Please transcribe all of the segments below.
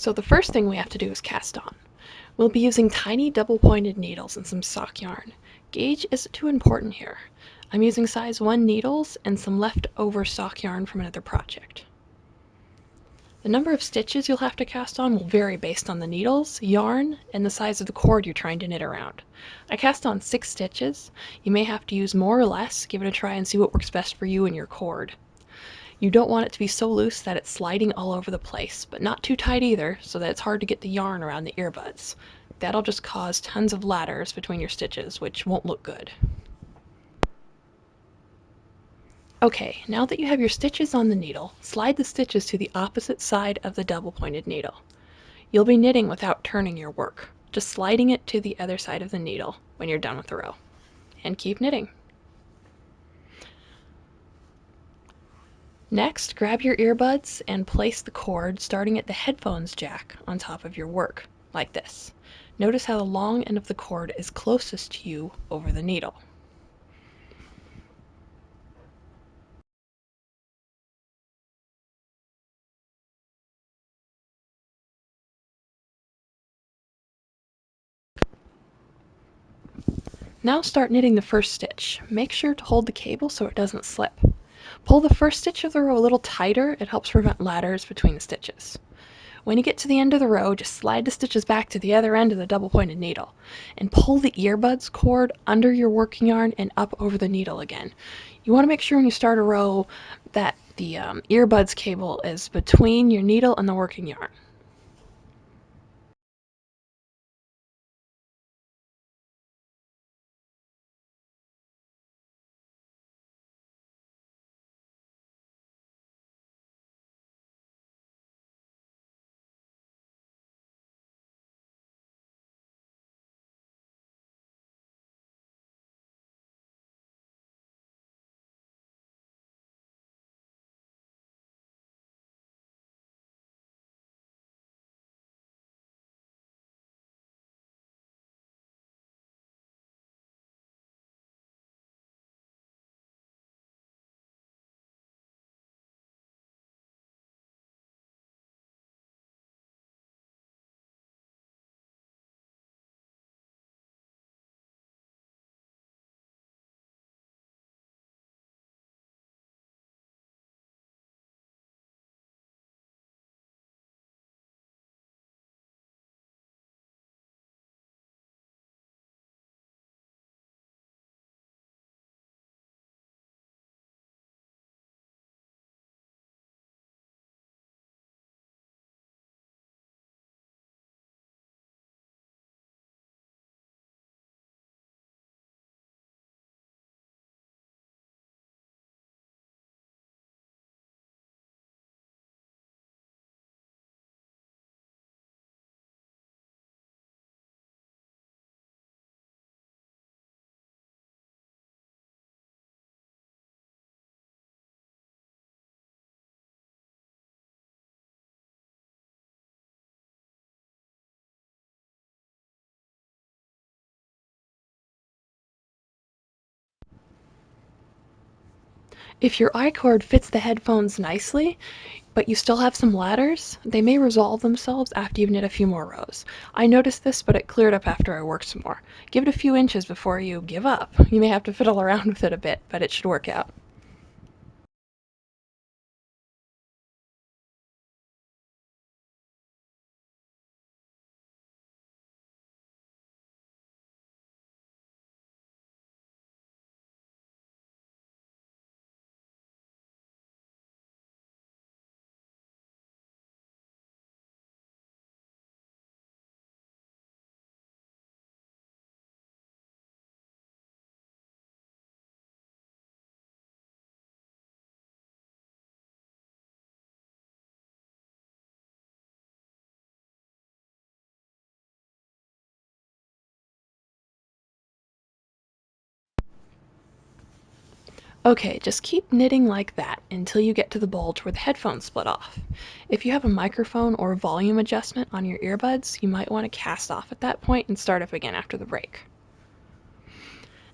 So the first thing we have to do is cast on. We'll be using tiny double-pointed needles and some sock yarn. Gauge isn't too important here. I'm using size 1 needles and some leftover sock yarn from another project. The number of stitches you'll have to cast on will vary based on the needles, yarn, and the size of the cord you're trying to knit around. I cast on 6 stitches. You may have to use more or less. Give it a try and see what works best for you and your cord. You don't want it to be so loose that it's sliding all over the place, but not too tight either, so that it's hard to get the yarn around the earbuds. That'll just cause tons of ladders between your stitches, which won't look good. Okay, now that you have your stitches on the needle, slide the stitches to the opposite side of the double-pointed needle. You'll be knitting without turning your work, just sliding it to the other side of the needle when you're done with the row. And keep knitting. Next, grab your earbuds and place the cord starting at the headphones jack on top of your work, like this. Notice how the long end of the cord is closest to you over the needle. Now start knitting the first stitch. Make sure to hold the cable so it doesn't slip. Pull the first stitch of the row a little tighter. It helps prevent ladders between the stitches. When you get to the end of the row, just slide the stitches back to the other end of the double-pointed needle and pull the earbuds cord under your working yarn and up over the needle again. You want to make sure when you start a row that the earbuds cable is between your needle and the working yarn. If your I-cord fits the headphones nicely, but you still have some ladders, they may resolve themselves after you've knit a few more rows. I noticed this, but it cleared up after I worked some more. Give it a few inches before you give up. You may have to fiddle around with it a bit, but it should work out. Okay, just keep knitting like that until you get to the bulge where the headphones split off. If you have a microphone or volume adjustment on your earbuds, you might want to cast off at that point and start up again after the break.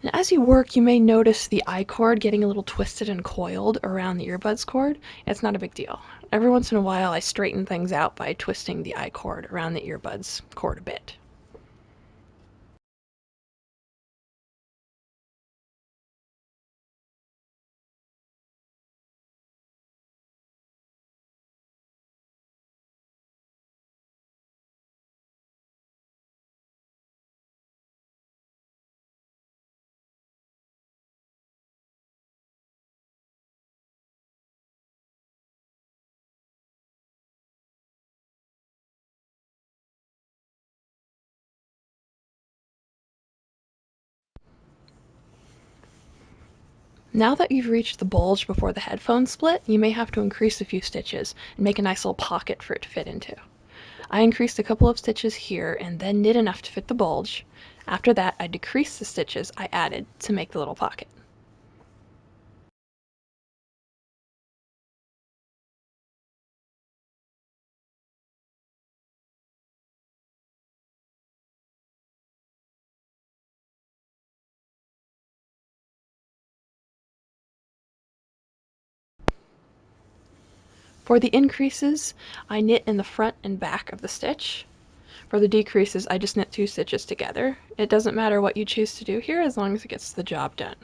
And as you work, you may notice the I-cord getting a little twisted and coiled around the earbuds cord. It's not a big deal. Every once in a while, I straighten things out by twisting the I-cord around the earbuds cord a bit. Now that you've reached the bulge before the headphone split, you may have to increase a few stitches and make a nice little pocket for it to fit into. I increased a couple of stitches here and then knit enough to fit the bulge. After that, I decreased the stitches I added to make the little pocket. For the increases, I knit in the front and back of the stitch. For the decreases, I just knit 2 stitches together. It doesn't matter what you choose to do here as long as it gets the job done.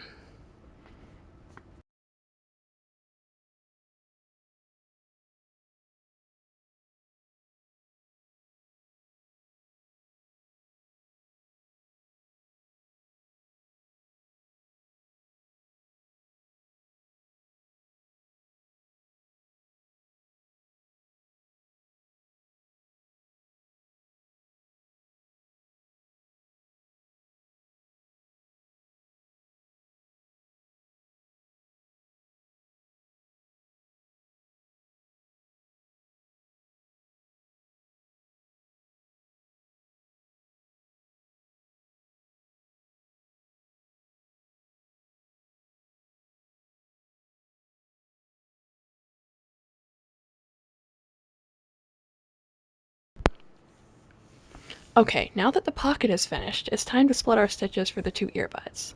Okay, now that the pocket is finished, it's time to split our stitches for the 2 earbuds.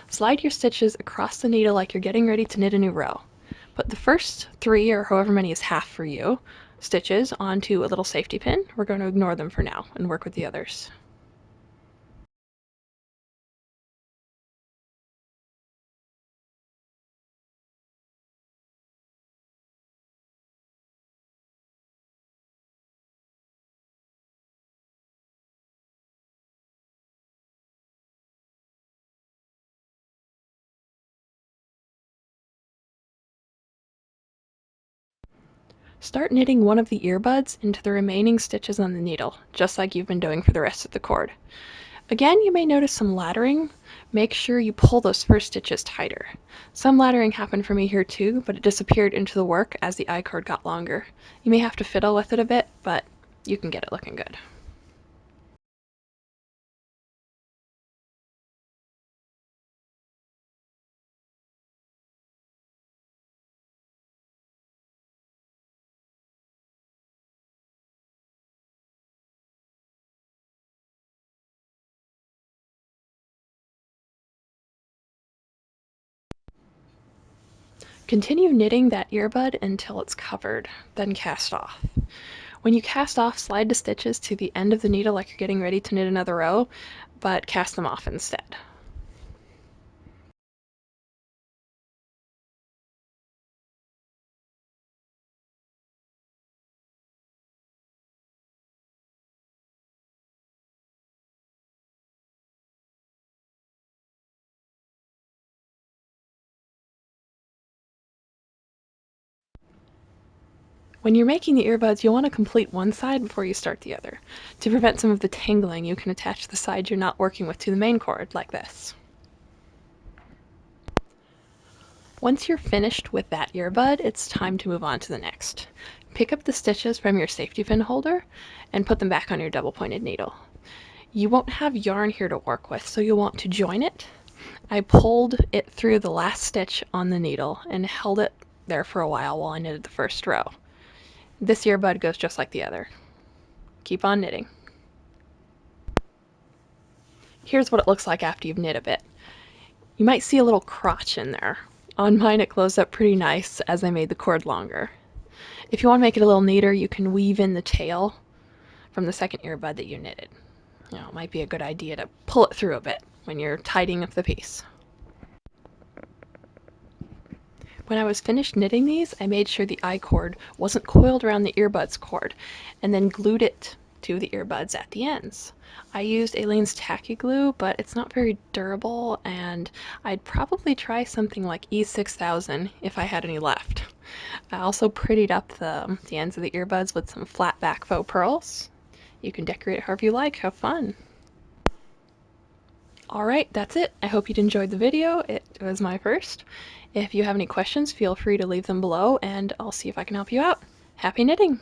Slide your stitches across the needle like you're getting ready to knit a new row. Put the first 3, or however many is half for you, stitches onto a little safety pin. We're going to ignore them for now and work with the others. Start knitting one of the earbuds into the remaining stitches on the needle, just like you've been doing for the rest of the cord. Again, you may notice some laddering. Make sure you pull those first stitches tighter. Some laddering happened for me here too, but it disappeared into the work as the I-cord got longer. You may have to fiddle with it a bit, but you can get it looking good. Continue knitting that earbud until it's covered, then cast off. When you cast off, slide the stitches to the end of the needle like you're getting ready to knit another row, but cast them off instead. When you're making the earbuds, you'll want to complete one side before you start the other. To prevent some of the tangling, you can attach the side you're not working with to the main cord, like this. Once you're finished with that earbud, it's time to move on to the next. Pick up the stitches from your safety pin holder and put them back on your double pointed needle. You won't have yarn here to work with, so you'll want to join it. I pulled it through the last stitch on the needle and held it there for a while I knitted the first row. This earbud goes just like the other. Keep on knitting. Here's what it looks like after you've knit a bit. You might see a little crotch in there. On mine it closed up pretty nice as I made the cord longer. If you want to make it a little neater, you can weave in the tail from the second earbud that you knitted. It might be a good idea to pull it through a bit when you're tidying up the piece. When I was finished knitting these, I made sure the I-cord wasn't coiled around the earbuds cord, and then glued it to the earbuds at the ends. I used Aleene's Tacky Glue, but it's not very durable, and I'd probably try something like E6000 if I had any left. I also prettied up the ends of the earbuds with some flat back faux pearls. You can decorate it however you like. Have fun! Alright, that's it. I hope you'd enjoyed the video. It was my first. If you have any questions, feel free to leave them below, and I'll see if I can help you out. Happy knitting!